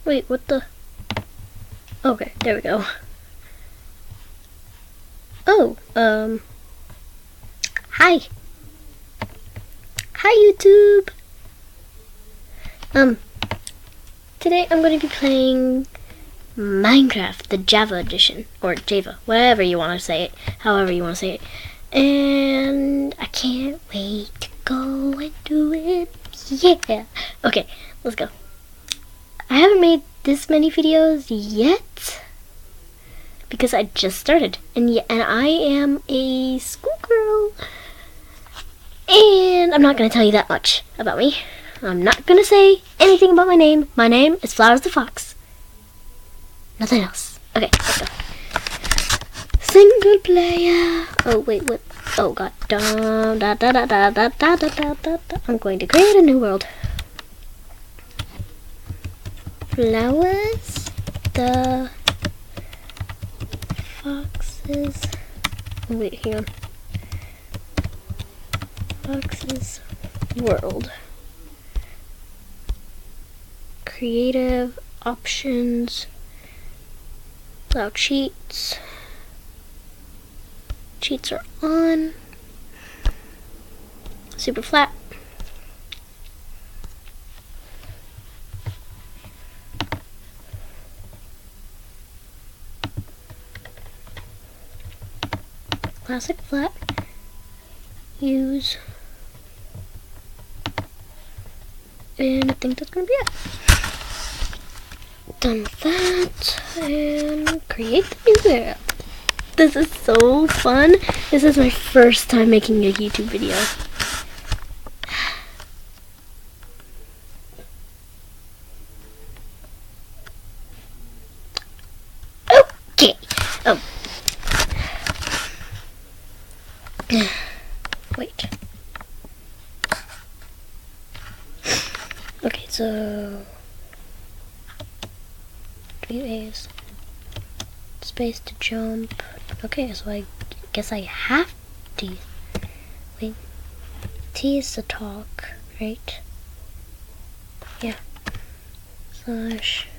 Wait, what the? Okay, there we go. Oh, hi. Hi, YouTube. Today I'm going to be playing Minecraft, the Java edition, or Java, whatever you want to say it, however you want to say it. And I can't wait to go and do it. Yeah. Okay, let's go. I haven't made this many videos yet because I just started, and I am a schoolgirl. And I'm not going to tell you that much about me. I'm not going to say anything about my name. My name is Flowers the Fox. Nothing else. Okay, let's go. Single player. Oh, wait, what? Oh, God. I'm going to create a new world. Flowers the Foxes. Oh, wait, hang on. Fox's world. Creative options. Allow cheats. Cheats are on. Super flat. Classic flat. Use. And I think that's gonna be it. Done with that, and create the new world. This is so fun. This is my first time making a YouTube video. Okay. Oh. Wait. Okay, so A's space to jump. Okay, so I guess I have to. Wait, T is to talk, right? Yeah. Slash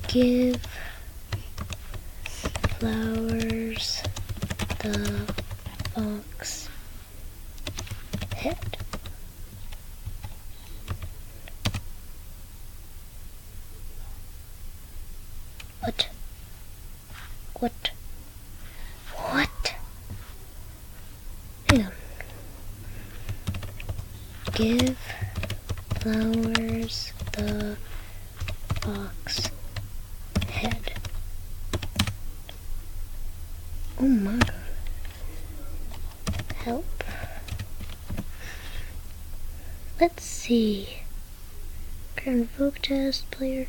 give Flowers the Fox head. What? What? What? Hang on. Give Flowers the Fox head. Oh my god. Help. Let's see. Invoke test player.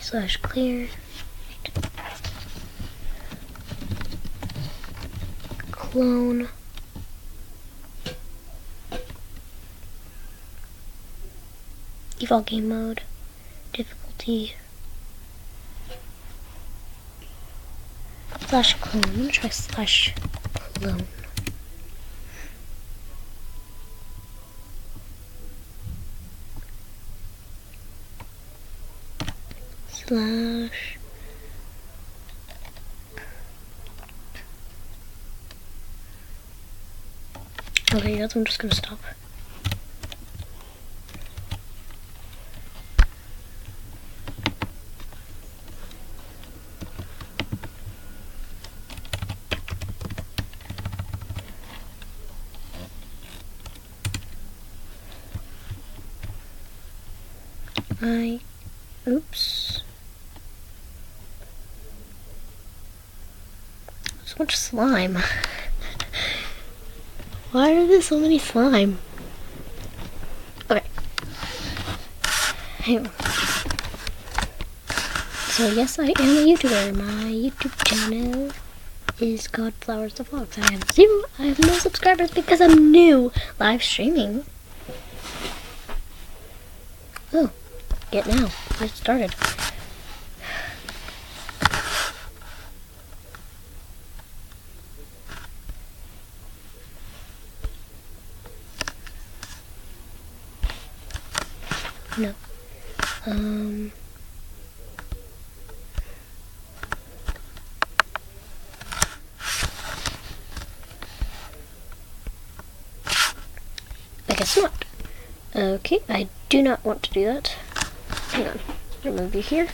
Slash clear. Clone. Default game mode. Difficulty. Slash clone. I'm gonna try slash clone. Slash. Okay, that's I'm just gonna stop. Oops. So much slime. Why are there so many slime? Okay. Hang on. So yes, I am a YouTuber. My YouTube channel is called Flowers the Fox. I have no subscribers because I'm new. Live streaming. Oh, get now. I started. No. I guess not. Okay, I do not want to do that. Hang on. Remove you here.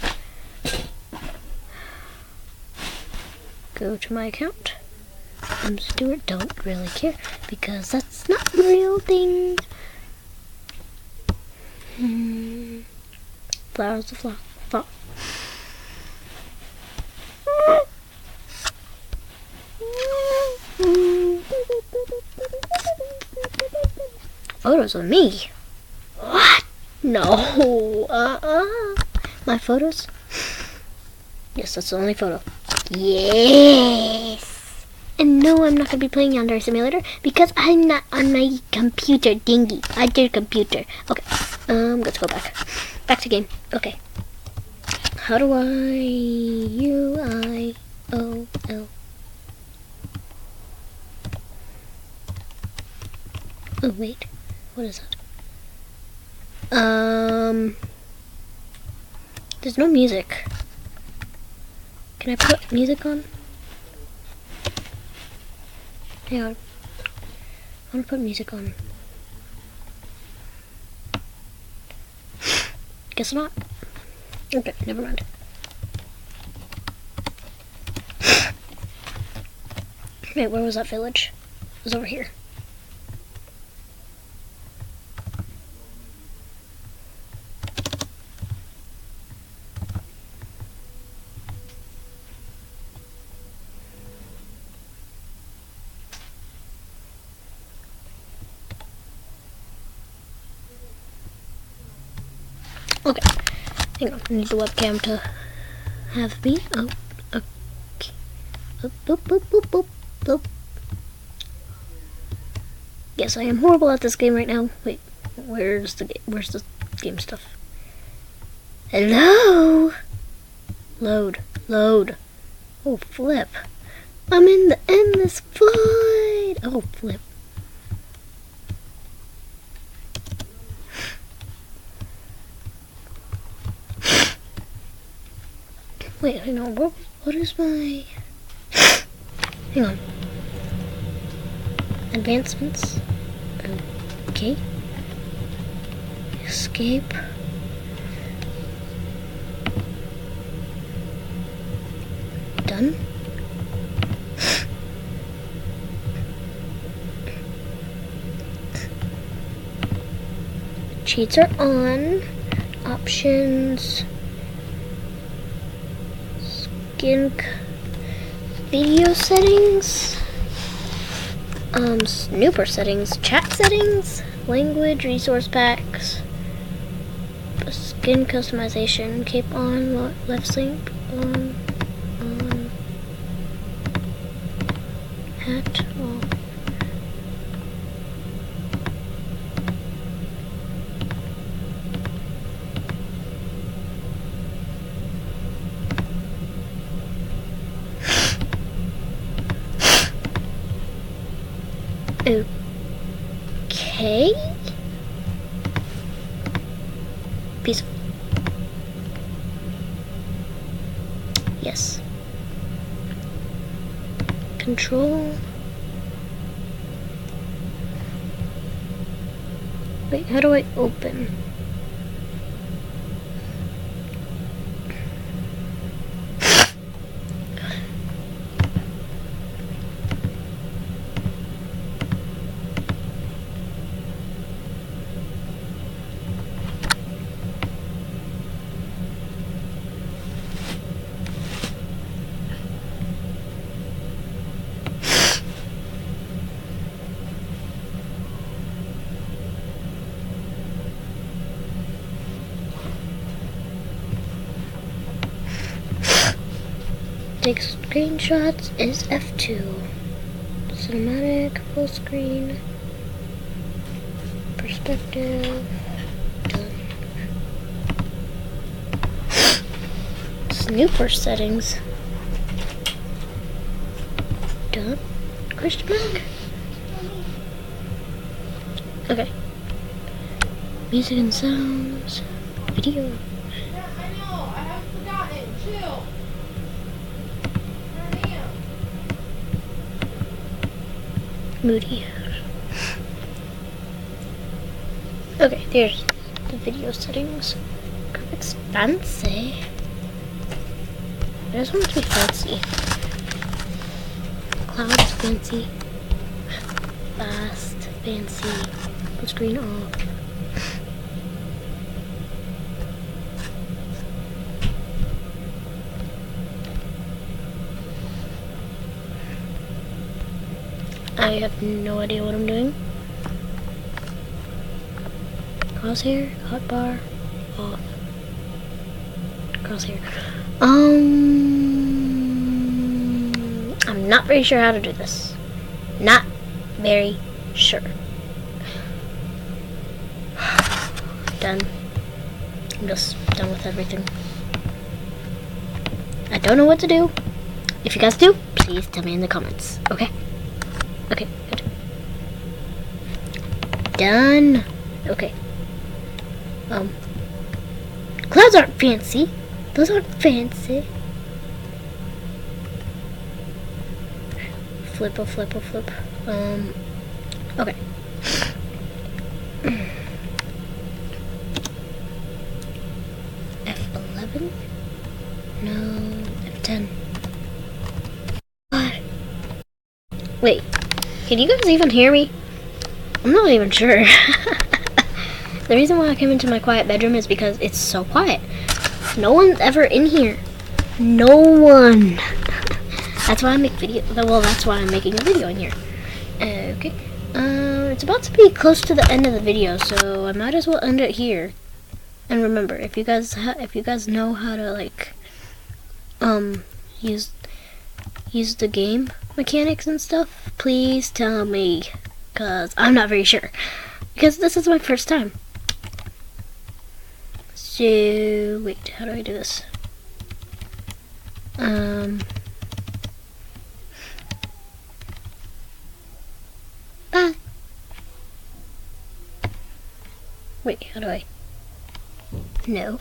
Go to my account. I'm Stuart, don't really care because that's not the real thing. Flowers of fall. Photos of me? What? No. My photos? Yes, that's the only photo. Yes. And no, I'm not going to be playing Yandere Simulator because I'm not on my computer dingy. I did computer. Okay, let's go back. Back to game. Okay. How do I... U-I-O-L. Oh, wait. What is that? There's no music. Can I put music on? Hang on. I want to put music on. Guess not. Okay, never mind. Wait, where was that village? It was over here. Okay, hang on. I need the webcam to have me. Oh, okay. Boop, boop, boop, boop, boop. Yes, I am horrible at this game right now. Wait, where's the game stuff? Hello? Load. Oh, flip. I'm in the endless void. Oh, flip. Wait, hang on. What is my... Hang on. Advancements. Okay. Escape. Done. Cheats are on. Options. Video settings, snooper settings, chat settings, language, resource packs, skin customization, cape on, left sync, on, hat, off. Okay. Peaceful. Yes. Control. Wait, how do I open? Take screenshots is F2. Cinematic, full screen, perspective, done. Snooper settings, done. Question mark? Okay. Music and sounds. Video. Yeah, I know. I haven't forgotten. Chill. Turn in. Moody. Okay, there's the video settings. Graphics fancy. I just want it to be fancy. Clouds fancy. Fast fancy. Full screen off. I have no idea what I'm doing. Crosshair, hotbar, off. Crosshair. I'm not very sure how to do this. Not very sure. Done. I'm just done with everything. I don't know what to do. If you guys do, please tell me in the comments. Okay? Okay, good. Done. Okay. Clouds aren't fancy. Those aren't fancy. Flip. Okay. F11? No, F10. What? Wait, can you guys even hear me? I'm not even sure. The reason why I came into my quiet bedroom is because it's so quiet. No one's ever in here. No one. That's why I make video. Well, that's why I'm making a video in here. Okay. It's about to be close to the end of the video, so I might as well end it here. And remember, if you guys know how to like use the game mechanics and stuff, please tell me, cause I'm not very sure. Because this is my first time. So wait, how do I do this? Wait, how do I? No.